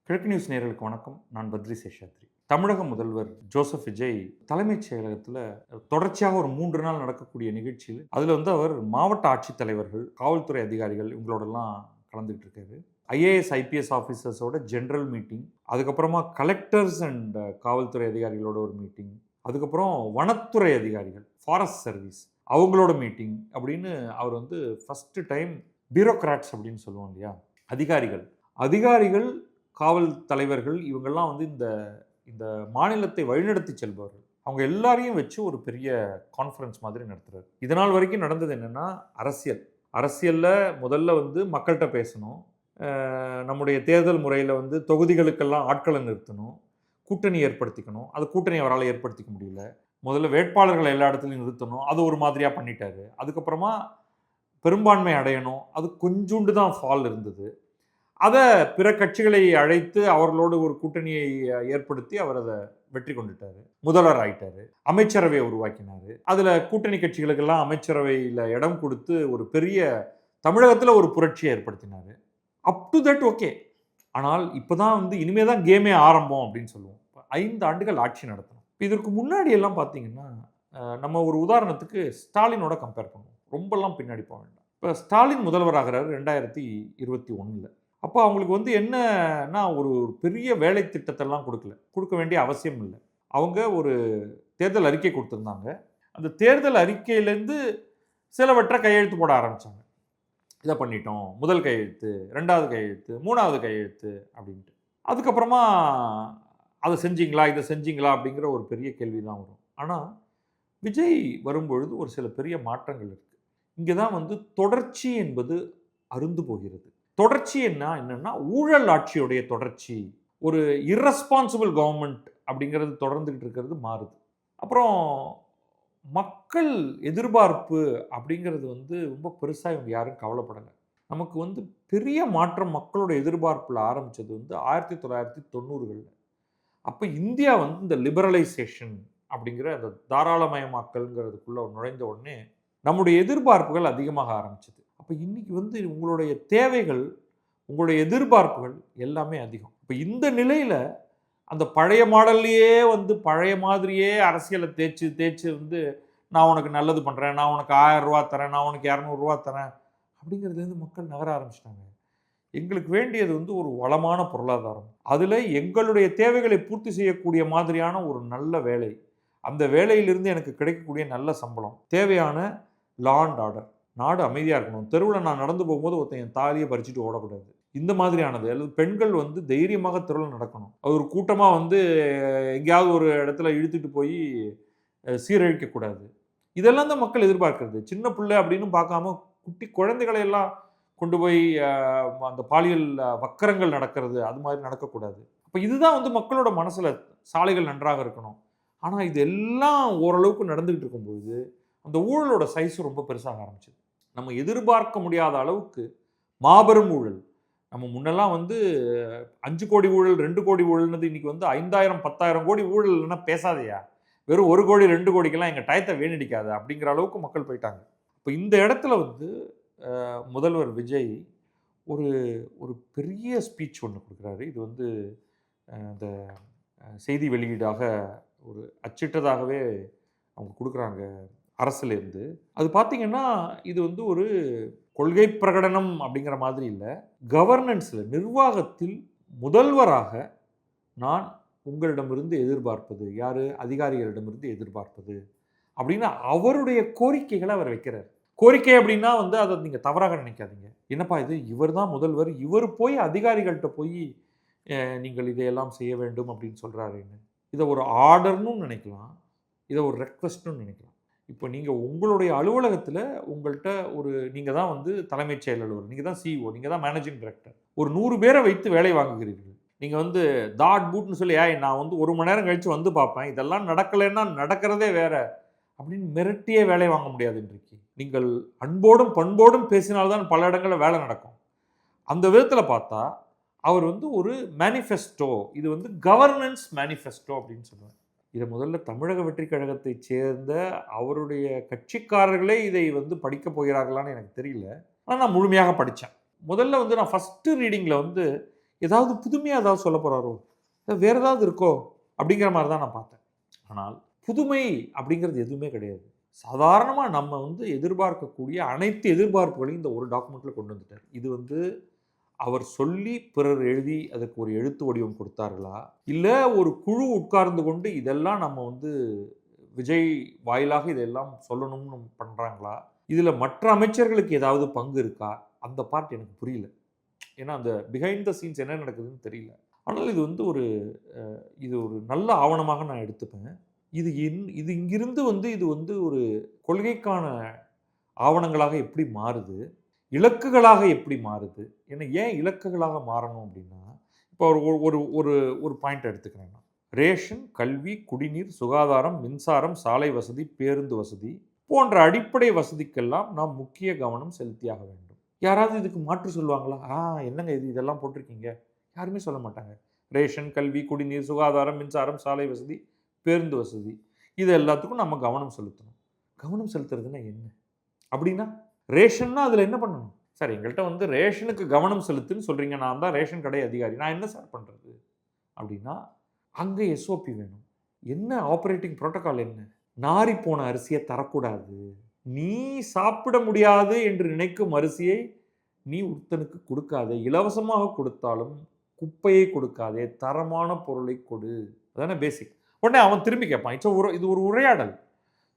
கிழக்கு நியூஸ் நேயர்களுக்கு வணக்கம். நான் பத்ரி சேஷாத்ரி. தமிழக முதல்வர் ஜோசப் விஜய் தலைமைச் செயலகத்தில் தொடர்ச்சியாக ஒரு 3 நாள் நடக்கக்கூடிய நிகழ்ச்சியில் அதில் அவர் மாவட்ட ஆட்சித்தலைவர்கள், காவல்துறை அதிகாரிகள் இவங்களோடலாம் கலந்துகிட்டு இருக்காரு. ஐஏஎஸ், ஐபிஎஸ் ஆஃபீஸர்ஸோட ஜென்ரல் மீட்டிங், அதுக்கப்புறமா கலெக்டர்ஸ் அண்ட் காவல்துறை அதிகாரிகளோட ஒரு மீட்டிங், அதுக்கப்புறம் வனத்துறை அதிகாரிகள், ஃபாரஸ்ட் சர்வீஸ் அவங்களோட மீட்டிங் அப்படின்னு அவர் ஃபஸ்ட்டு டைம் பியூரோக்ராட்ஸ் அப்படின்னு சொல்லுவோம் இல்லையா, அதிகாரிகள் அதிகாரிகள் காவல் தலைவர்கள் இவங்கெல்லாம் இந்த இந்த மாநிலத்தை வழிநடத்தி செல்பவர்கள் அவங்க எல்லாரையும் வச்சு ஒரு பெரிய கான்ஃபரன்ஸ் மாதிரி நடத்துறாரு. இதனால் வரைக்கும் நடந்தது என்னன்னா, அரசியலில் முதல்ல மக்கள்கிட்ட பேசணும், நம்முடைய தேர்தல் முறையில் தொகுதிகளுக்கெல்லாம் ஆட்களை நிறுத்தணும், கூட்டணி ஏற்படுத்திக்கணும். அது கூட்டணி அவரால் ஏற்படுத்திக்க முடியல. முதல்ல வேட்பாளர்களை எல்லா இடத்துலையும் நிறுத்தணும், அது ஒரு மாதிரியாக பண்ணிட்டாரு. அதுக்கப்புறமா பெரும்பான்மை அடையணும், அது கொஞ்சோண்டு தான் ஃபால் இருந்தது. அதை பிற கட்சிகளை அழைத்து அவர்களோடு ஒரு கூட்டணியை ஏற்படுத்தி அவர் அதை வெற்றி கொண்டுட்டாரு, முதல்வர் ஆயிட்டாரு, அமைச்சரவையை உருவாக்கினாரு. அதுல கூட்டணி கட்சிகளுக்கெல்லாம் அமைச்சரவையில் இடம் கொடுத்து ஒரு பெரிய தமிழகத்தில் ஒரு புரட்சியை ஏற்படுத்தினாரு. Up to that okay. ஆனால் இப்போதான் இனிமே தான் கேமே ஆரம்பம் அப்படின்னு சொல்லுவோம். 5 ஆண்டுகள் ஆட்சி நடத்தணும். இதற்கு முன்னாடி எல்லாம் பார்த்தீங்கன்னா, நம்ம ஒரு உதாரணத்துக்கு ஸ்டாலினோட கம்பேர் பண்ணுவோம். ரொம்பலாம் பின்னாடி போக வேண்டாம். இப்போ ஸ்டாலின் முதல்வராகிறாரு 2021. அப்போ அவங்களுக்கு என்னன்னா, ஒரு பெரிய வேலை திட்டத்தெல்லாம் கொடுக்க வேண்டிய அவசியம் இல்லை. அவங்க ஒரு தேர்தல் அறிக்கை கொடுத்துருந்தாங்க. அந்த தேர்தல் அறிக்கையிலேருந்து சிலவற்றை கையெழுத்து போட ஆரம்பித்தாங்க. இதை பண்ணிட்டோம், முதல் கையெழுத்து, 2வது கையெழுத்து, 3வது கையெழுத்து அப்படின்ட்டு. அதுக்கப்புறமா அதை செஞ்சீங்களா, இதை செஞ்சீங்களா அப்படிங்கிற ஒரு பெரிய கேள்வி தான் வரும். ஆனால் விஜய் வரும்பொழுது ஒரு சில பெரிய மாற்றங்கள் இருக்குது. இங்கே தான் தொடர்ச்சி என்பது அருந்து போகிறது. தொடர்ச்சி என்னன்னா ஊழல் ஆட்சியுடைய தொடர்ச்சி, ஒரு இரஸ்பான்சிபிள் கவர்மெண்ட் அப்படிங்கிறது தொடர்ந்துகிட்டு இருக்கிறது மாறுது. அப்புறம் மக்கள் எதிர்பார்ப்பு அப்படிங்கிறது ரொம்ப பெருசாக இவங்க யாரும் கவலைப்படலை. நமக்கு பெரிய மாற்றம் மக்களோட எதிர்பார்ப்பில் ஆரம்பித்தது 1990களில். அப்போ இந்தியா இந்த லிபரலைசேஷன் அப்படிங்கிற அந்த தாராளமயமாக்கல்ங்கிறதுக்குள்ளே நுழைந்த உடனே நம்முடைய எதிர்பார்ப்புகள் அதிகமாக ஆரம்பிச்சது. அப்போ இன்னைக்கு உங்களுடைய தேவைகள், உங்களுடைய எதிர்பார்ப்புகள் எல்லாமே அதிகம். இப்போ இந்த நிலையில் அந்த பழைய மாடல்லையே பழைய மாதிரியே அரசியலை தேய்ச்சி நான் உனக்கு நல்லது பண்ணுறேன், நான் உனக்கு 1000 ரூபா தரேன், நான் உனக்கு 200 ரூபா தரேன் அப்படிங்கிறதுலேருந்து மக்கள் நகர ஆரம்பிச்சிட்டாங்க. எங்களுக்கு வேண்டியது ஒரு வளமான பொருளாதாரம், அதில் எங்களுடைய தேவைகளை பூர்த்தி செய்யக்கூடிய மாதிரியான ஒரு நல்ல வேலை, அந்த வேலையிலிருந்து எனக்கு கிடைக்கக்கூடிய நல்ல சம்பளம், தேவையான லா அண்ட் ஆர்டர், நாடு அமைதியாக இருக்கணும், தெருவில் நான் நடந்து போகும்போது ஒருத்தன் என் தாலியை பறிச்சுட்டு ஓடக்கூடாது, இந்த மாதிரியானது. அல்லது பெண்கள் தைரியமாக தெருவில் நடக்கணும், அது ஒரு கூட்டமாக எங்கேயாவது ஒரு இடத்துல இழுத்துட்டு போய் சீரழிக்கக்கூடாது. இதெல்லாம் தான் மக்கள் எதிர்பார்க்கறது. சின்ன பிள்ளை அப்படின்னு பார்க்காம குட்டி குழந்தைகளை எல்லாம் கொண்டு போய் அந்த பாலியல் வக்கரங்கள் நடக்கிறது, அது மாதிரி நடக்கக்கூடாது. அப்போ இதுதான் மக்களோட மனசில். சாலைகள் நன்றாக இருக்கணும். ஆனால் இது எல்லாம் ஓரளவுக்கு நடந்துகிட்டு இருக்கும்போது அந்த ஊழலோட சைஸ் ரொம்ப பெருசாக ஆரம்பிச்சது. நம்ம எதிர்பார்க்க முடியாத அளவுக்கு மாபெரும் ஊழல். நம்ம முன்னெல்லாம் 5 கோடி ஊழல், 2 கோடி ஊழல்னது இன்னைக்கு 5000 10,000 கோடி ஊழல் இல்லைன்னா பேசாதையா, வெறும் 1 கோடி 2 கோடிக்கெல்லாம் எங்கள் டயத்தை வீணடிக்காது அப்படிங்கிற அளவுக்கு மக்கள் போயிட்டாங்க. இப்போ இந்த இடத்துல முதல்வர் விஜய் ஒரு ஒரு பெரிய ஸ்பீச் ஒன்று கொடுக்குறாரு. இது அந்த செய்தி வெளியீடாக ஒரு அச்சிட்டதாகவே அவங்க கொடுக்குறாங்க அரசுலேருந்து. அது பார்த்தீங்கன்னா இது ஒரு கொள்கை பிரகடனம் அப்படிங்கிற மாதிரி இல்லை, கவர்னன்ஸில், நிர்வாகத்தில் முதல்வராக நான் உங்களிடமிருந்து எதிர்பார்ப்பது, யார், அதிகாரிகளிடமிருந்து எதிர்பார்ப்பது அப்படின்னு அவருடைய கோரிக்கைகளை அவர் வைக்கிறார். கோரிக்கை அப்படின்னா அதை நீங்கள் தவறாக நினைக்காதீங்க. என்னப்பா இது, இவர் தான் முதல்வர், இவர் போய் அதிகாரிகள்கிட்ட போய் நீங்கள் இதையெல்லாம் செய்ய வேண்டும் அப்படின்னு சொல்கிறாருன்னு, இதை ஒரு ஆர்டர்னு நினைக்கலாம், இதை ஒரு ரெக்வஸ்ட்னு நினைக்கலாம். இப்போ நீங்கள் உங்களுடைய அலுவலகத்தில் உங்கள்கிட்ட நீங்கள் தான் தலைமைச் செயல் அலுவலர், நீங்கள் தான் சிஇஓ, நீங்கள் தான் மேனேஜிங் டைரக்டர், ஒரு 100 பேரை வைத்து வேலை வாங்குகிறீர்கள். நீங்கள் தாட் பூட்னு சொல்லி நான் 1 மணி நேரம் கழித்து பார்ப்பேன், இதெல்லாம் நடக்கலைன்னா நடக்கிறதே வேற அப்படின்னு மிரட்டியே வேலை வாங்க முடியாது. இன்றைக்கு நீங்கள் அன்போடும் பண்போடும் பேசினால்தான் பல இடங்களில் வேலை நடக்கும். அந்த விதத்தில் பார்த்தா அவர் ஒரு மேனிஃபெஸ்டோ, இது கவர்னன்ஸ் மேனிஃபெஸ்டோ அப்படின்னு சொல்லுவார். இதை முதல்ல தமிழக வெற்றி கழகத்தை சேர்ந்த அவருடைய கட்சிக்காரர்களே இதை படிக்க போகிறார்களான்னு எனக்கு தெரியல. ஆனால் நான் முழுமையாக படித்தேன். முதல்ல நான் ஃபஸ்ட்டு ரீடிங்கில் ஏதாவது புதுமையாக ஏதாவது சொல்ல போகிறாரோ, வேறு ஏதாவது இருக்கோ அப்படிங்கிற மாதிரி தான் நான் பார்த்தேன். ஆனால் புதுமை அப்படிங்கிறது எதுவுமே கிடையாது. சாதாரணமாக நம்ம வந்து எதிர்பார்க்கக்கூடிய அனைத்து எதிர்பார்ப்புகளையும் இந்த ஒரு டாக்குமெண்ட்டில் கொண்டு வந்துட்டார். இது வந்து அவர் சொல்லி பிறர் எழுதி அதுக்கு ஒரு எழுத்து வடிவம் கொடுத்தார்களா, இல்லை ஒரு குழு உட்கார்ந்து கொண்டு இதெல்லாம் நம்ம வந்து விஜய் வாயிலாக இதெல்லாம் சொல்லணும்னு பண்ணுறாங்களா, இதில் மற்ற அமைச்சர்களுக்கு ஏதாவது பங்கு இருக்கா, அந்த பார்ட் எனக்கு புரியல. ஏன்னா அந்த பிஹைண்ட் த சீன்ஸ் என்ன நடக்குதுன்னு தெரியல. ஆனால் இது வந்து இது ஒரு நல்ல ஆவணமாக நான் எடுத்துப்பேன். இது இங்கிருந்து வந்து இது வந்து ஒரு கொள்கைக்கான ஆவணங்களாக எப்படி மாறுது, இலக்குகளாக எப்படி மாறுது. ஏன்னா ஏன் இலக்குகளாக மாறணும் அப்படின்னா, இப்போ ஒரு ஒரு ஒரு ஒரு பாயிண்ட் எடுத்துக்கிறேன் நான். ரேஷன், கல்வி, குடிநீர், சுகாதாரம், மின்சாரம், சாலை வசதி, பேருந்து வசதி போன்ற அடிப்படை வசதிக்கெல்லாம் நாம் முக்கிய கவனம் செலுத்தியாக வேண்டும். யாராவது இதுக்கு மாற்று சொல்லுவாங்களா? என்னங்க இது இதெல்லாம் போட்டிருக்கீங்க? யாருமே சொல்ல மாட்டாங்க. ரேஷன், கல்வி, குடிநீர், சுகாதாரம், மின்சாரம், சாலை வசதி, பேருந்து வசதி, இது எல்லாத்துக்கும் நம்ம கவனம் செலுத்தணும். கவனம் செலுத்துறதுன்னா என்ன அப்படின்னா, ரேஷன்னா அதில் என்ன பண்ணணும்? சார் எங்கள்கிட்ட வந்து ரேஷனுக்கு கவனம் செலுத்துன்னு சொல்கிறீங்க, நான் தான் ரேஷன் கடை அதிகாரி, நான் என்ன சார் பண்ணுறது அப்படின்னா, அங்கே எஸ்ஓபி வேணும். என்ன ஆப்ரேட்டிங் புரோட்டோகால் என்ன? நாரி போன அரிசியை தரக்கூடாது. நீ சாப்பிட முடியாது என்று நினைக்கும் அரிசியை நீ ஒருத்தனுக்கு கொடுக்காதே. இலவசமாக கொடுத்தாலும் குப்பையை கொடுக்காதே, தரமான பொருளை கொடு. அதானே பேசிக். உடனே அவன் திரும்பி கேட்பான், இது ஒரு உரையாடல்.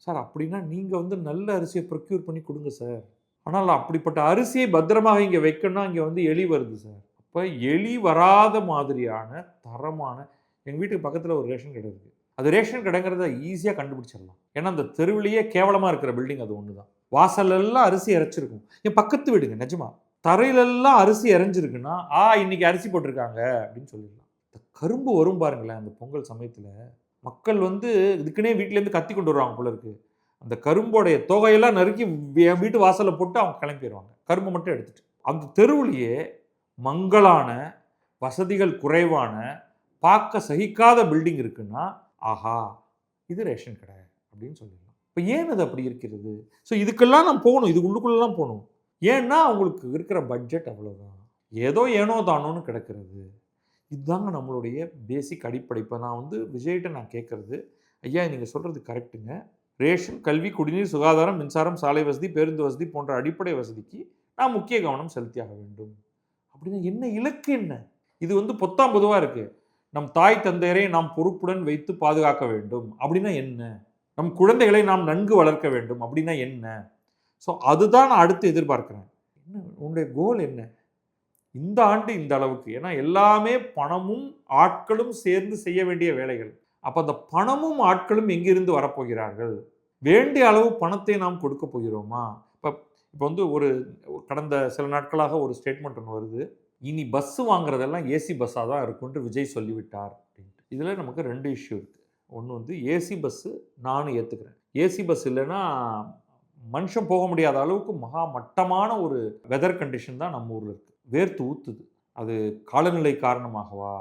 சார் அப்படின்னா நீங்கள் வந்து நல்ல அரிசியை ப்ரொக்யூர் பண்ணி கொடுங்க சார். ஆனால் அப்படிப்பட்ட அரிசியை பத்திரமாக இங்கே வைக்கணும்னா இங்கே வந்து எலி வருது சார். அப்போ எலி வராத மாதிரியான தரமான, எங்கள் வீட்டுக்கு பக்கத்தில் ஒரு ரேஷன் கடை இருக்குது. அது ரேஷன் கடைங்கிறத ஈஸியாக கண்டுபிடிச்சிடலாம். ஏன்னா அந்த தெருவிலேயே கேவலமாக இருக்கிற பில்டிங் அது ஒன்று தான். வாசலெல்லாம் அரிசி இறைச்சிருக்கும். என் பக்கத்து வீடுங்க நிஜமா. தரையிலெல்லாம் அரிசி இறைஞ்சிருக்குன்னா இன்னைக்கு அரிசி போட்டிருக்காங்க அப்படின்னு சொல்லிடலாம். இந்த கரும்பு வரும் பாருங்களேன், அந்த பொங்கல் சமயத்தில் மக்கள் வந்து இதுக்குன்னே வீட்டிலேருந்து கத்தி கொண்டு வருவாங்க போல இருக்கு. அந்த கரும்போடைய தொகையெல்லாம் நறுக்கி என் வீட்டு வாசலில் போட்டு அவங்க கிளம்பிடுவாங்க, கரும்பு மட்டும் எடுத்துட்டு. அந்த தெருவுலேயே மங்கலான, வசதிகள் குறைவான, பார்க்க சகிக்காத பில்டிங் இருக்குன்னா, ஆஹா இது ரேஷன் கடை அப்படின்னு சொல்லிடலாம். இப்போ ஏன் அது அப்படி இருக்கிறது? ஸோ இதுக்கெல்லாம் நான் போகணும், இது உள்ளுக்குள்ளெல்லாம் போகணும். ஏன்னா அவங்களுக்கு இருக்கிற பட்ஜெட் அவ்வளோதான். ஏனோ தானோன்னு கிடக்கிறது. இதுதாங்க நம்மளுடைய பேசிக் அடிப்படை. இப்போ நான் வந்து விஜய்கிட்ட நான் கேட்குறது, ஐயா நீங்கள் சொல்கிறது கரெக்டுங்க. ரேஷன், கல்வி, குடிநீர், சுகாதாரம், மின்சாரம், சாலை வசதி, பேருந்து வசதி போன்ற அடிப்படை வசதிக்கு நான் முக்கிய கவனம் செலுத்தியாக வேண்டும். அப்படின்னா என்ன இலக்கு என்ன? இது வந்து பொத்தாம் பொதுவாக இருக்குது. நம் தாய் தந்தையரை நாம் பொறுப்புடன் வைத்து பாதுகாக்க வேண்டும் அப்படின்னா என்ன? நம் குழந்தைகளை நாம் நன்கு வளர்க்க வேண்டும் அப்படின்னா என்ன? ஸோ அதுதான் நான் அடுத்து எதிர்பார்க்குறேன். என்ன உன்னுடைய கோல் என்ன இந்த ஆண்டு இந்த அளவுக்கு? ஏன்னா எல்லாமே பணமும் ஆட்களும் சேர்ந்து செய்ய வேண்டிய வேலைகள். அப்போ அந்த பணமும் ஆட்களும் எங்கிருந்து வரப்போகிறார்கள்? வேண்டிய அளவு பணத்தை நாம் கொடுக்க போகிறோமா? இப்போ வந்து கடந்த சில நாட்களாக ஒரு ஸ்டேட்மெண்ட் ஒன்று வருது. இனி பஸ் வாங்குறதெல்லாம் ஏசி பஸ்ஸாக தான் இருக்கும்னு விஜய் சொல்லிவிட்டார் அப்படின்ட்டு. இதில் நமக்கு 2 இஷ்யூ இருக்குது. ஒன்று வந்து ஏசி பஸ்ஸு நானும் ஏற்றுக்கிறேன். ஏசி பஸ் இல்லைன்னா மனுஷன் போக முடியாத அளவுக்கு மகா மட்டமான ஒரு வெதர் கண்டிஷன் தான் நம்ம ஊரில் இருக்குது. வேர்த்து ஊற்றுது. அது காலநிலை காரணமாகவா,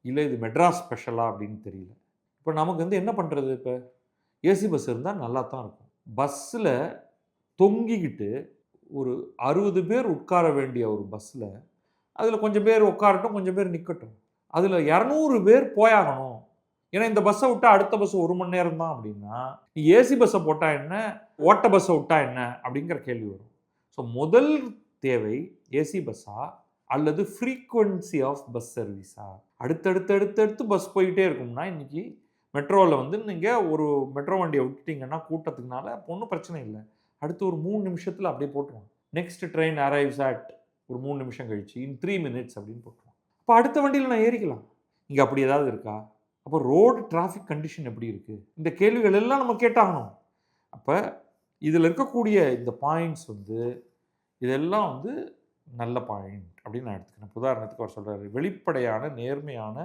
இல்லை இது மெட்ராஸ் ஸ்பெஷலா அப்படின்னு தெரியல. இப்போ நமக்கு வந்து என்ன பண்ணுறது? இப்போ ஏசி பஸ் இருந்தால் நல்லா தான் இருக்கும். பஸ்ஸில் தொங்கிக்கிட்டு ஒரு 60 பேர் உட்கார வேண்டிய ஒரு பஸ்ஸில் அதில் கொஞ்சம் பேர் உட்காரட்டும், கொஞ்சம் பேர் நிற்கட்டும். அதில் 200 பேர் போயாகணும். ஏன்னா இந்த பஸ்ஸை விட்டால் அடுத்த பஸ் 1 மணி நேரம் தான் அப்படின்னா, நீ ஏசி பஸ்ஸை போட்டால் என்ன, ஓட்ட பஸ்ஸை விட்டால் என்ன அப்படிங்கிற கேள்வி வரும். ஸோ முதல் தேவை ஏசி பஸ்ஸா அல்லது ஃப்ரீக்வன்சி ஆஃப் பஸ் சர்வீஸா? அடுத்தடுத்து பஸ் போயிட்டே இருக்கும்னா, இன்றைக்கி மெட்ரோவில் வந்து நீங்கள் ஒரு மெட்ரோ வண்டியை விட்டுட்டிங்கன்னா கூட்டத்துக்குனால ஒன்றும் பிரச்சனை இல்லை. அடுத்து ஒரு 3 நிமிஷத்தில் அப்படியே போட்டுருவான். நெக்ஸ்ட் ட்ரெயின் அரைவ்ஸ் அட் ஒரு 3 நிமிஷம் கழிச்சு இன் 3 minutes அப்படின்னு போட்டுருவான். அப்போ அடுத்த வண்டியில் நான் ஏறிக்கலாம். இங்கே அப்படி ஏதாவது இருக்கா? அப்போ ரோடு டிராஃபிக் கண்டிஷன் எப்படி இருக்குது? இந்த கேள்விகள் எல்லாம் நம்ம கேட்டாகணும். அப்போ இதில் இருக்கக்கூடிய இந்த பாயிண்ட்ஸ் வந்து இதெல்லாம் வந்து நல்ல பாயிண்ட் அப்படின்னு நான் எடுத்துக்கிறேன். உதாரணத்துக்கு அவர் சொல்கிறாரு, வெளிப்படையான, நேர்மையான,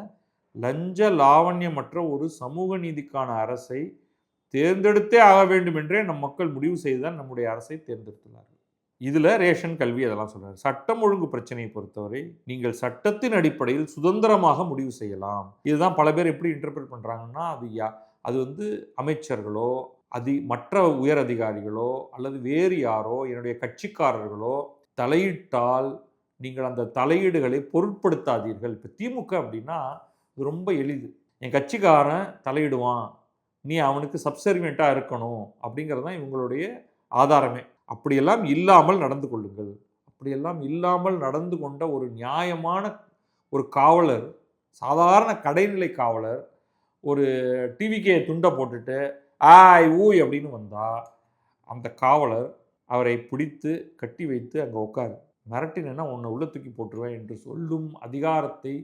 லஞ்ச லாவண்யமற்ற ஒரு சமூக நீதிக்கான அரசை தேர்ந்தெடுத்தே ஆக வேண்டும் என்றே நம் மக்கள் முடிவு செய்துதான் நம்முடைய அரசை தேர்ந்தெடுத்துள்ளார்கள். இதில் ரேஷன், கல்வி அதெல்லாம் சொல்கிறார். சட்டம் ஒழுங்கு பிரச்சனையை பொறுத்தவரை நீங்கள் சட்டத்தின் அடிப்படையில் சுதந்திரமாக முடிவு செய்யலாம். இதுதான் பல பேர் எப்படி இன்டர்பிரட் பண்ணுறாங்கன்னா, அது வந்து அமைச்சர்களோ மற்ற உயர் அதிகாரிகளோ அல்லது வேறு யாரோ என்னுடைய கட்சிக்காரர்களோ தலையிட்டால் நீங்கள் அந்த தலையீடுகளை பொருட்படுத்தாதீர்கள். இப்போ திமுக அப்படின்னா இது ரொம்ப எளிது. என் கட்சிக்காரன் தலையிடுவான், நீ அவனுக்கு சப்சர்வியண்ட்டாக இருக்கணும் அப்படிங்கிறது தான் இவங்களுடைய ஆதாரமே. அப்படியெல்லாம் இல்லாமல் நடந்து கொள்ளுங்கள். அப்படியெல்லாம் இல்லாமல் நடந்து கொண்ட ஒரு நியாயமான ஒரு காவலர், சாதாரண கடைநிலை காவலர் ஒரு டிவிக்கே துண்டை போட்டுட்டு ஆய் ஊய் அப்படின்னு வந்தால் அந்த காவலர் அவரை பிடித்து கட்டி வைத்து அங்கே உட்காரு, மிரட்டினா உன்னை உள்ள தூக்கி போட்டுருவேன் என்று சொல்லும் அதிகாரத்தை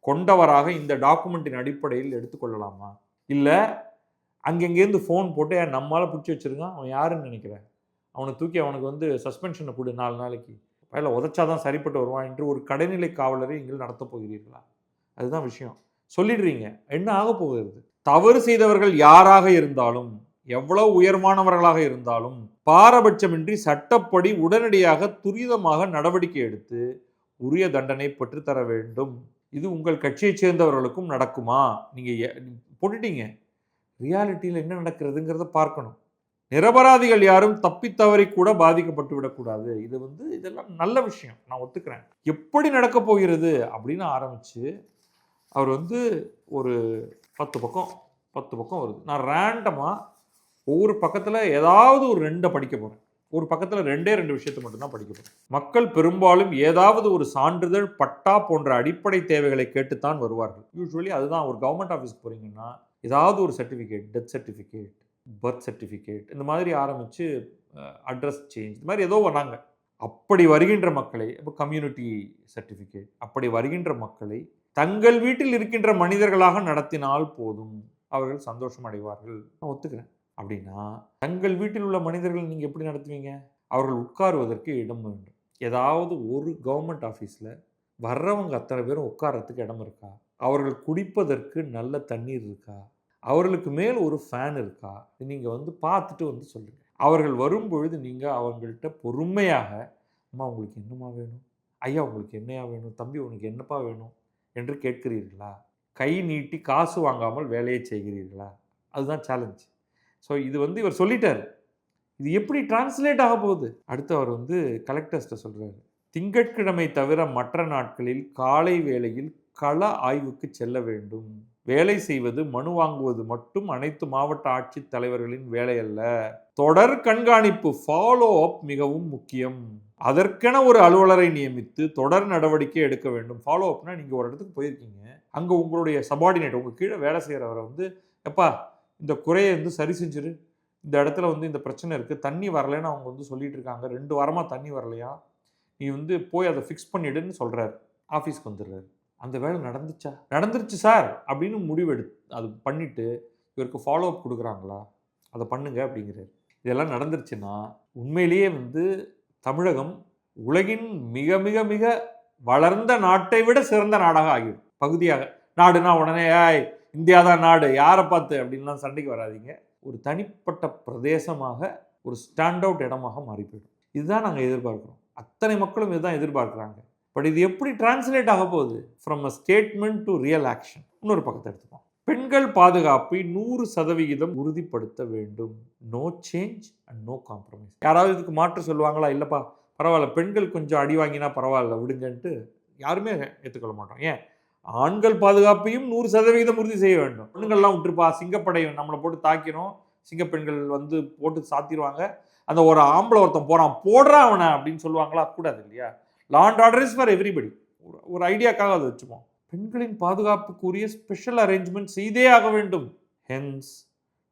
கொண்டவராக இந்த டாக்குமெண்ட்டின் அடிப்படையில் எடுத்துக்கொள்ளலாமா? இல்லை அங்கெங்கேருந்து ஃபோன் போட்டு நம்மளால் பிடிச்சி வச்சுருக்கான், அவன் யாருன்னு நினைக்கிறேன், அவனை தூக்கி அவனுக்கு சஸ்பென்ஷனை கொடு 4 நாளைக்கு, பயில உதச்சாதான் சரிப்பட்டு வருவான் என்று ஒரு கடைநிலை காவலரை நீங்கள் நடத்தப் போகிறீர்களா? அதுதான் விஷயம். சொல்லிடுறீங்க, என்ன ஆக போகிறது? தவறு செய்தவர்கள் யாராக இருந்தாலும், எவ்வளவு உயர்வானவர்களாக இருந்தாலும் பாரபட்சமின்றி சட்டப்படி உடனடியாக துரிதமாக நடவடிக்கை எடுத்து உரிய தண்டனை பெற்றுத்தர வேண்டும். இது உங்கள் கட்சியைச் சேர்ந்தவர்களுக்கும் நடக்குமா? நீங்கள் போட்டுட்டீங்க, ரியாலிட்டியில் என்ன நடக்கிறதுங்கிறத பார்க்கணும். நிரபராதிகள் யாரும் தப்பித்தவறி கூட பாதிக்கப்பட்டு விடக்கூடாது. இதெல்லாம் நல்ல விஷயம், நான் ஒத்துக்கிறேன். எப்படி நடக்கப் போகிறது அப்படின்னு ஆரம்பித்து அவர் ஒரு 10 பக்கம் வருது. நான் ரேண்டமாக ஒவ்வொரு பக்கத்தில் ஏதாவது ஒரு 2 படிக்க போகிறேன். ஒரு பக்கத்தில் 2 விஷயத்தை மட்டும்தான் படிக்க போகிறேன். மக்கள் பெரும்பாலும் ஏதாவது ஒரு சான்றிதழ், பட்டா போன்ற அடிப்படை தேவைகளை கேட்டுத்தான் வருவார்கள். யூஸ்வலி அதுதான், ஒரு கவர்மெண்ட் ஆஃபீஸ்க்கு போகிறீங்கன்னா ஏதாவது ஒரு certificate, death certificate, birth certificate, இந்த மாதிரி ஆரம்பித்து அட்ரஸ் சேஞ்ச், இந்த மாதிரி ஏதோ வராங்க. அப்படி வருகின்ற மக்களை, இப்போ கம்யூனிட்டி சர்டிஃபிகேட், அப்படி வருகின்ற மக்களை தங்கள் வீட்டில் இருக்கின்ற மனிதர்களாக நடத்தினால் போதும், அவர்கள் சந்தோஷம் அடைவார்கள். நான் ஒத்துக்கிறேன். அப்படின்னா தங்கள் வீட்டில் உள்ள மனிதர்கள் நீங்கள் எப்படி நடத்துவீங்க? அவர்கள் உட்காருவதற்கு இடம் வேண்டும். ஏதாவது ஒரு கவர்மெண்ட் ஆஃபீஸில் வர்றவங்க அத்தனை பேரும் உட்காரத்துக்கு இடம் இருக்கா? அவர்கள் குடிப்பதற்கு நல்ல தண்ணீர் இருக்கா? அவர்களுக்கு மேல் ஒரு ஃபேன் இருக்கா? நீங்கள் பார்த்துட்டு சொல்லுங்கள். அவர்கள் வரும்பொழுது நீங்கள் அவங்கள்ட்ட பொறுமையாக, அம்மா உங்களுக்கு என்னம்மா வேணும், ஐயா உங்களுக்கு என்னையா வேணும், தம்பி உனக்கு என்னப்பா வேணும் என்று கேட்கிறீர்களா? கை நீட்டி காசு வாங்காமல் வேலையை செய்கிறீர்களா? அதுதான் சேலஞ்ச். ஸோ இது இவர் சொல்லிட்டார். இது எப்படி டிரான்ஸ்லேட் ஆக போகுது? அடுத்து அவர் கலெக்டர்ஸ்ட்ட சொல்கிறாரு, திங்கட்கிழமை தவிர மற்ற நாட்களில் காலை வேளையில் கள ஆய்வுக்கு செல்ல வேண்டும். வேலை செய்வது, மனு வாங்குவது மட்டும் அனைத்து மாவட்ட ஆட்சித் தலைவர்களின் வேலை அல்ல. தொடர் கண்காணிப்பு, ஃபாலோ அப் மிகவும் முக்கியம். அதற்கென ஒரு அலுவலரை நியமித்து தொடர் நடவடிக்கை எடுக்க வேண்டும். ஃபாலோ அப்னா, நீங்கள் ஒரு இடத்துக்கு போயிருக்கீங்க, அங்கே உங்களுடைய சபார்டினேட், உங்கள் கீழே வேலை செய்கிறவரை எப்பா இந்த குறையை சரி செஞ்சிரு, இந்த இடத்துல இந்த பிரச்சனை இருக்குது, தண்ணி வரலைன்னு அவங்க சொல்லிட்டு இருக்காங்க, 2 வாரமாக தண்ணி வரலையா, நீ போய் அதை ஃபிக்ஸ் பண்ணிடுன்னு சொல்கிறாரு. ஆஃபீஸ்க்கு வந்துடுறாரு. அந்த வேலை நடந்துச்சா? நடந்துருச்சு சார் அப்படின்னு அது பண்ணிவிட்டு இவருக்கு ஃபாலோ அப் கொடுக்குறாங்களா? அதை பண்ணுங்க அப்படிங்கிறார். இதெல்லாம் நடந்துருச்சுன்னா உண்மையிலேயே தமிழகம் உலகின் மிக மிக மிக வளர்ந்த நாட்டை விட சிறந்த நாடாக ஆகிடும். பகுதியாக, நாடுனா உடனே இந்தியா தான் நாடு, யாரை பார்த்து அப்படின்லாம் சண்டைக்கு வராதிங்க. ஒரு தனிப்பட்ட பிரதேசமாக, ஒரு ஸ்டாண்ட் அவுட் இடமாக மாறி போயிடும். இதுதான் நாங்கள் எதிர்பார்க்குறோம். அத்தனை மக்களும் இதுதான் எதிர்பார்க்குறாங்க. பட் இது எப்படி டிரான்ஸ்லேட் ஆக போகுது? From a statement to real action. இன்னொரு பக்கத்தை எடுத்துப்போம். பெண்கள் பாதுகாப்பை 100% உறுதிப்படுத்த வேண்டும். No change and no compromise. யாராவது இதுக்கு மாற்று சொல்லுவாங்களா? இல்லைப்பா பரவாயில்ல, பெண்கள் கொஞ்சம் அடி வாங்கினா பரவாயில்ல விடுங்கன்ட்டு யாருமே ஏற்றுக்கொள்ள மாட்டோம். ஏன்? ஆண்கள் பாதுகாப்பையும் 100% உறுதி செய்ய வேண்டும். பெண்கள்லாம் விட்டுருப்பா, சிங்கப்படை நம்மளை போட்டு தாக்கிறோம், சிங்கப்பெண்கள் போட்டு சாத்திடுவாங்க, அந்த ஒரு ஆம்பளை ஒருத்தன் போகிறான் போடுறான் அவனை அப்படின்னு சொல்லுவாங்களா? கூடாது இல்லையா? Law and order is for everybody. ஒரு ஐடியாக்காக அதை வச்சுப்போம். பெண்களின் பாதுகாப்புக்குரிய ஸ்பெஷல் அரேஞ்ச்மெண்ட் செய்தே ஆக வேண்டும். Hence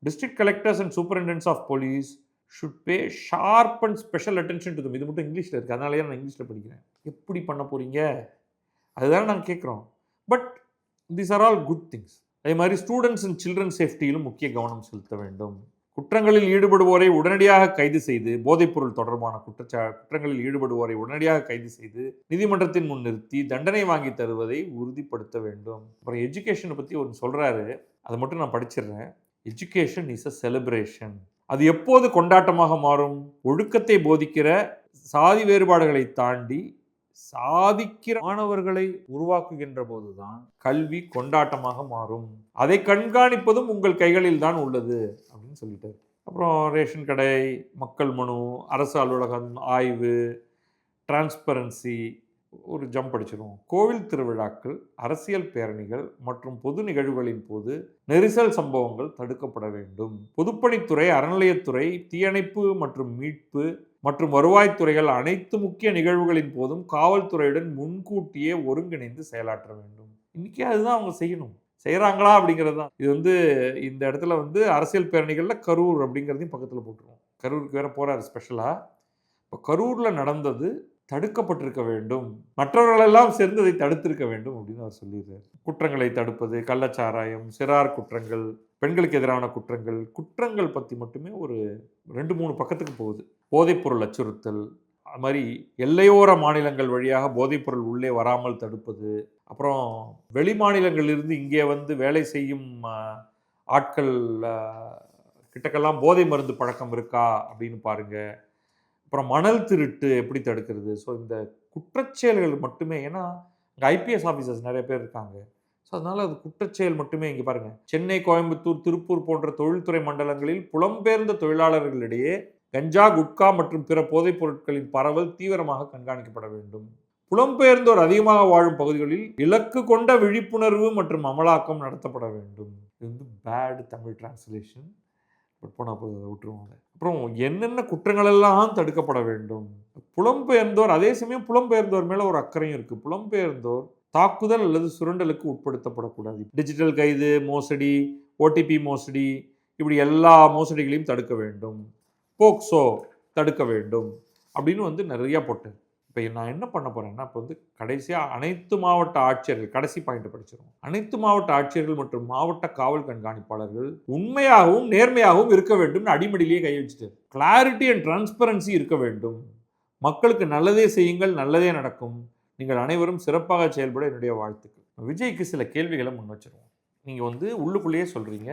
district collectors and superintendents of police should pay sharp and special attention to them. இது மட்டும் இங்கிலீஷில் இருக்குது, அதனாலேயே நான் இங்கிலீஷில் படிக்கிறேன். எப்படி பண்ண போகிறீங்க? அதுதான் நாங்கள் கேட்குறோம். But these are all good things. அதே மாதிரி ஸ்டூடெண்ட்ஸ் அண்ட் சில்ட்ரன் சேஃப்டியிலும் முக்கிய கவனம் செலுத்த வேண்டும். குற்றங்களில் ஈடுபடுவோரை உடனடியாக கைது செய்து, போதைப்பொருள் தொடர்பான குற்றங்களில் ஈடுபடுவோரை உடனடியாக கைது செய்து நீதிமன்றத்தின் முன் நிறுத்தி தண்டனை வாங்கி தருவதை உறுதிப்படுத்த வேண்டும். அப்புறம் எஜுகேஷனை பற்றி ஒன்று சொல்கிறாரு, அதை மட்டும் நான் படிச்சிடுறேன். Education is a celebration. அது எப்போது கொண்டாட்டமாக மாறும்? ஒழுக்கத்தை போதிக்கிற, சாதி வேறுபாடுகளை தாண்டி சாதிக்கிற மாணவர்களை உருவாக்குகின்ற போதுதான் கல்வி கொண்டாட்டமாக மாறும். அதை கண்காணிப்பதும் உங்கள் கைகளில் தான் உள்ளது அப்படின்னு சொல்லிட்டாரு. அப்புறம் ரேஷன் கடை, மக்கள் மனு, அரசு அலுவலகம் ஆய்வு, டிரான்ஸ்பரன்சி, ஒரு ஜம்ப் அடிச்சிடும். கோவில் திருவிழாக்கள், அரசியல் பேரணிகள் மற்றும் பொது நிகழ்வுகளின் போது நெரிசல் சம்பவங்கள் தடுக்கப்பட வேண்டும். பொதுப்பணித்துறை, அறநிலையத்துறை, தீயணைப்பு மற்றும் மீட்பு மற்றும் வருவாய்த்துறைகள் அனைத்து முக்கிய நிகழ்வுகளின் போதும் காவல்துறையுடன் முன்கூட்டியே ஒருங்கிணைந்து செயலாற்ற வேண்டும். இன்னைக்கு அதுதான் அவங்க செய்யணும். செய்கிறாங்களா அப்படிங்கிறது தான். இது இந்த இடத்துல அரசியல் பேரணிகளில் கரூர் அப்படிங்கிறதையும் பக்கத்தில் போட்டுருவோம். கரூருக்கு வேற போகிறாரு ஸ்பெஷலாக. இப்போ கரூரில் நடந்தது தடுக்கப்பட்டிருக்க வேண்டும், மற்றவர்களெல்லாம் சேர்ந்து அதை தடுத்திருக்க வேண்டும் அப்படின்னு அவர் சொல்லிடுறாரு. குற்றங்களை தடுப்பது, கள்ளச்சாராயம், சிறார் குற்றங்கள், பெண்களுக்கு எதிரான குற்றங்கள் பற்றி மட்டுமே ஒரு 2-3 பக்கத்துக்கு போகுது. போதைப்பொருள் அச்சுறுத்தல், அது மாதிரி எல்லையோர மாநிலங்கள் வழியாக போதைப்பொருள் உள்ளே வராமல் தடுப்பது, அப்புறம் வெளி மாநிலங்களிலிருந்து இங்கே வேலை செய்யும் ஆட்கள் கிட்டக்கெல்லாம் போதை மருந்து பழக்கம் இருக்கா அப்படின்னு பாருங்கள். அப்புறம் மணல் திருட்டு எப்படி தடுக்கிறது. ஸோ இந்த குற்றச்செயல்கள் மட்டுமே, ஏன்னா இங்கே ஐபிஎஸ் ஆஃபீஸர்ஸ் நிறைய பேர் இருக்காங்க. ஸோ அதனால் அது குற்றச்செயல் மட்டுமே. இங்கே பாருங்கள், சென்னை, கோயம்புத்தூர், திருப்பூர் போன்ற தொழில்துறை மண்டலங்களில் புலம்பெயர்ந்த தொழிலாளர்களிடையே கஞ்சா, குட்கா மற்றும் பிற போதைப் பொருட்களின் பரவல் தீவிரமாக கண்காணிக்கப்பட வேண்டும். புலம்பெயர்ந்தோர் அதிகமாக வாழும் பகுதிகளில் இலக்கு கொண்ட விழிப்புணர்வு மற்றும் அமலாக்கம் நடத்தப்பட வேண்டும். இது பேட் தமிழ் டிரான்ஸ்லேஷன், பட் போனால் போது, அதை விட்டுருவாங்க. அப்புறம் என்னென்ன குற்றங்களெல்லாம் தடுக்கப்பட வேண்டும். புலம்பெயர்ந்தோர், அதே சமயம் புலம்பெயர்ந்தோர் மேலே ஒரு அக்கறையும் இருக்குது. புலம்பெயர்ந்தோர் தாக்குதல் அல்லது சுரண்டலுக்கு உட்படுத்தப்படக்கூடாது. டிஜிட்டல் கைது, மோசடி, ஓடிபி மோசடி, இப்படி எல்லா மோசடிகளையும் தடுக்க வேண்டும். போக்சோ தடுக்க வேண்டும் அப்படின்னு நிறையா போட்டேன். இப்போ நான் என்ன பண்ண போகிறேன்னா, இப்போ கடைசியாக அனைத்து மாவட்ட ஆட்சியர்கள், கடைசி பாயிண்ட் படிச்சிடும், அனைத்து மாவட்ட ஆட்சியர்கள் மற்றும் மாவட்ட காவல் கண்காணிப்பாளர்கள் உண்மையாகவும் நேர்மையாகவும் இருக்க வேண்டும். அடிமடியிலேயே கை வச்சுட்டு கிளாரிட்டி அண்ட் டிரான்ஸ்பரன்சி இருக்க வேண்டும். மக்களுக்கு நல்லதே செய்யுங்கள், நல்லதே நடக்கும். நீங்கள் அனைவரும் சிறப்பாக செயல்பட என்னுடைய வாழ்த்துக்கள். விஜய்க்கு சில கேள்விகளை முன் வச்சிருவோம். நீங்கள் உள்ளுக்குள்ளேயே சொல்கிறீங்க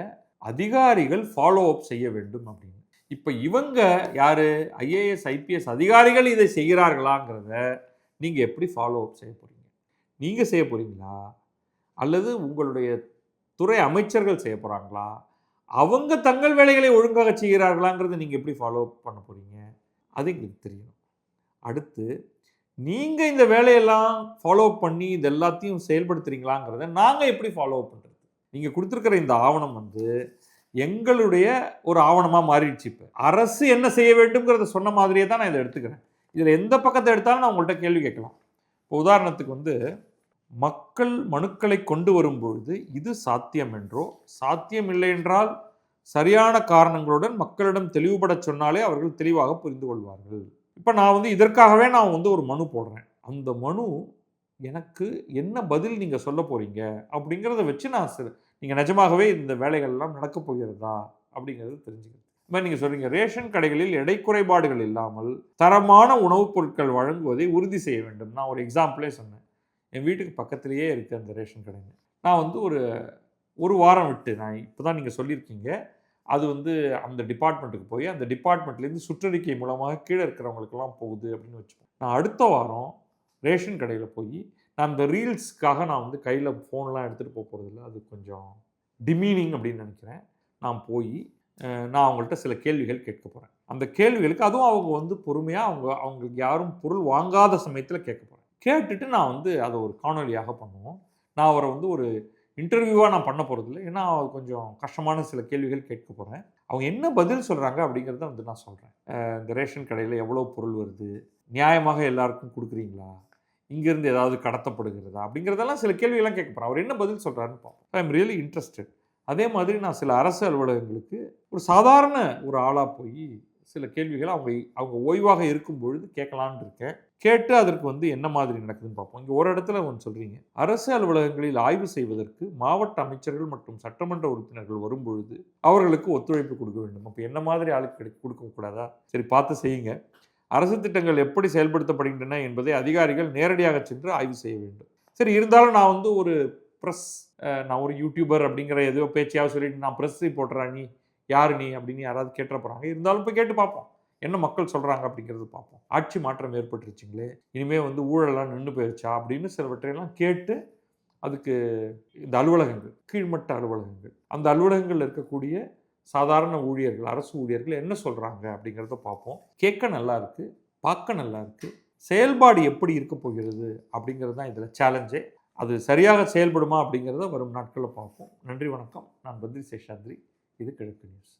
அதிகாரிகள் ஃபாலோ அப் செய்ய வேண்டும் அப்படின்னு. இப்போ இவங்க யார், ஐஏஎஸ் ஐபிஎஸ் அதிகாரிகள் இதை செய்கிறார்களாங்கிறத நீங்கள் எப்படி ஃபாலோ அப் செய்ய போகிறீங்க? நீங்கள் செய்ய போகிறீங்களா, அல்லது உங்களுடைய துறை அமைச்சர்கள் செய்ய போகிறாங்களா, அவங்க தங்கள் வேலைகளை ஒழுங்காக செய்கிறார்களாங்கிறத நீங்கள் எப்படி ஃபாலோ அப் பண்ண போகிறீங்க? அது எங்களுக்கு தெரியணும். அடுத்து, நீங்கள் இந்த வேலையெல்லாம் ஃபாலோ அப் பண்ணி இது எல்லாத்தையும் செயல்படுத்துகிறீங்களாங்கிறத நாங்கள் எப்படி ஃபாலோ அப் பண்ணுறது? நீங்கள் கொடுத்துருக்கிற இந்த ஆவணம் எங்களுடைய ஒரு ஆவணமாக மாறிடுச்சு. இப்போ அரசு என்ன செய்ய வேண்டும்ங்கிறத சொன்ன மாதிரியே தான் நான் இதை எடுத்துக்கிறேன். இதில் எந்த பக்கத்தை எடுத்தாலும் நான் உங்கள்கிட்ட கேள்வி கேட்கலாம். இப்போ உதாரணத்துக்கு மக்கள் மனுக்களை கொண்டு வரும்பொழுது இது சாத்தியம் என்றோ, சாத்தியம் இல்லை என்றால் சரியான காரணங்களுடன் மக்களிடம் தெளிவுபட சொன்னாலே அவர்கள் தெளிவாக புரிந்து கொள்வார்கள். இப்போ நான் இதற்காகவே நான் ஒரு மனு போடுறேன். அந்த மனு எனக்கு என்ன பதில் நீங்கள் சொல்ல போகிறீங்க அப்படிங்கிறத வச்சு நான் நீங்கள் நிஜமாகவே இந்த வேலைகள்லாம் நடக்கப் போகிறதா அப்படிங்கிறது தெரிஞ்சுக்கிறது. இப்போ நீங்கள் சொல்கிறீங்க ரேஷன் கடைகளில் எடை குறைபாடுகள் இல்லாமல் தரமான உணவுப் பொருட்கள் வழங்குவதை உறுதி செய்ய வேண்டும். நான் ஒரு எக்ஸாம்பிளே சொன்னேன். என் வீட்டுக்கு பக்கத்துலேயே இருக்குது அந்த ரேஷன் கடைங்க. நான் ஒரு வாரம் விட்டு, நான் இப்போ தான் நீங்கள் சொல்லியிருக்கீங்க, அது அந்த டிபார்ட்மெண்ட்டுக்கு போய் அந்த டிபார்ட்மெண்ட்லேருந்து சுற்றறிக்கை மூலமாக கீழே இருக்கிறவங்களுக்கெல்லாம் போகுது அப்படின்னு வச்சுப்போம். நான் அடுத்த வாரம் ரேஷன் கடையில் போய் நான் இந்த ரீல்ஸ்க்காக நான் கையில் ஃபோன்லாம் எடுத்துகிட்டு போக போகிறதில்ல. அது கொஞ்சம் டிமீனிங் அப்படின்னு நினைக்கிறேன். நான் போய் நான் அவங்கள்ட்ட சில கேள்விகள் கேட்க போகிறேன். அந்த கேள்விகளுக்கு அதுவும் அவங்க பொறுமையாக அவங்களுக்கு யாரும் பொருள் வாங்காத சமயத்தில் கேட்க போகிறேன். கேட்டுட்டு நான் அதை ஒரு காணொலியாக பண்ணுவோம். நான் அவரை ஒரு இன்டர்வியூவாக நான் பண்ண போகிறதில்ல. ஏன்னா கொஞ்சம் கஷ்டமான சில கேள்விகள் கேட்க போகிறேன். அவங்க என்ன பதில் சொல்கிறாங்க அப்படிங்கிறத நான் சொல்கிறேன். இந்த ரேஷன் கடையில் எவ்வளோ பொருள் வருது, நியாயமாக எல்லாருக்கும் கொடுக்குறீங்களா, இங்கேருந்து ஏதாவது கடத்தப்படுகிறதா அப்படிங்கிறதெல்லாம் சில கேள்விகள்லாம் கேட்க போகிறேன். அவர் என்ன பதில் சொல்கிறாருன்னு பார்ப்போம். I am really interested. அதே மாதிரி நான் சில அரசு அலுவலகங்களுக்கு ஒரு சாதாரண ஒரு ஆளாக போய் சில கேள்விகளை அவங்க ஓய்வாக இருக்கும் பொழுது கேட்கலான்னு இருக்கேன். கேட்டு அதற்கு என்ன மாதிரி நடக்குதுன்னு பார்ப்போம். இங்கே ஒரு இடத்துல சொல்கிறீங்க, அரசு அலுவலகங்களில் ஆய்வு செய்வதற்கு மாவட்ட அமைச்சர்கள் மற்றும் சட்டமன்ற உறுப்பினர்கள் வரும்பொழுது அவர்களுக்கு ஒத்துழைப்பு கொடுக்க வேண்டும். அப்போ என்ன மாதிரி ஆளுக்கு கொடுக்கக்கூடாதா? சரி, பார்த்து செய்யுங்க. அரசு திட்டங்கள் எப்படி செயல்படுத்தப்படுகின்றன என்பதை அதிகாரிகள் நேரடியாக சென்று ஆய்வு செய்ய வேண்டும். சரி, இருந்தாலும் நான் ஒரு ப்ரெஸ், நான் ஒரு யூடியூபர் அப்படிங்கிற ஏதோ பேச்சையாக சொல்லிட்டு நான் ப்ரெஸ் ரிப்போர்ட்டரா, நீ யார் நீ அப்படின்னு யாராவது கேட்டுற போகிறாங்க. இருந்தாலும் போய் கேட்டு பார்ப்போம் என்ன மக்கள் சொல்கிறாங்க அப்படிங்கிறது பார்ப்போம். ஆட்சி மாற்றம் ஏற்பட்டுருச்சுங்களே, இனிமேல் ஊழலாம் நின்று போயிடுச்சா அப்படின்னு சிலவற்றையெல்லாம் கேட்டு அதுக்கு இந்த அலுவலகங்கள், கீழ்மட்ட அலுவலகங்கள், அந்த அலுவலகங்களில் இருக்கக்கூடிய சாதாரண ஊழியர்கள், அரசு ஊழியர்கள் என்ன சொல்கிறாங்க அப்படிங்கிறத பார்ப்போம். கேட்க நல்லா இருக்குது, பார்க்க நல்லா இருக்குது, செயல்பாடு எப்படி இருக்க போகிறது அப்படிங்கிறது தான் இதில் சேலஞ்சே. அது சரியாக செயல்படுமா அப்படிங்கிறத வரும் நாட்களில் பார்ப்போம். நன்றி, வணக்கம். நான் பத்ரி சேஷாத்ரி. இது கிழக்கு நியூஸ்.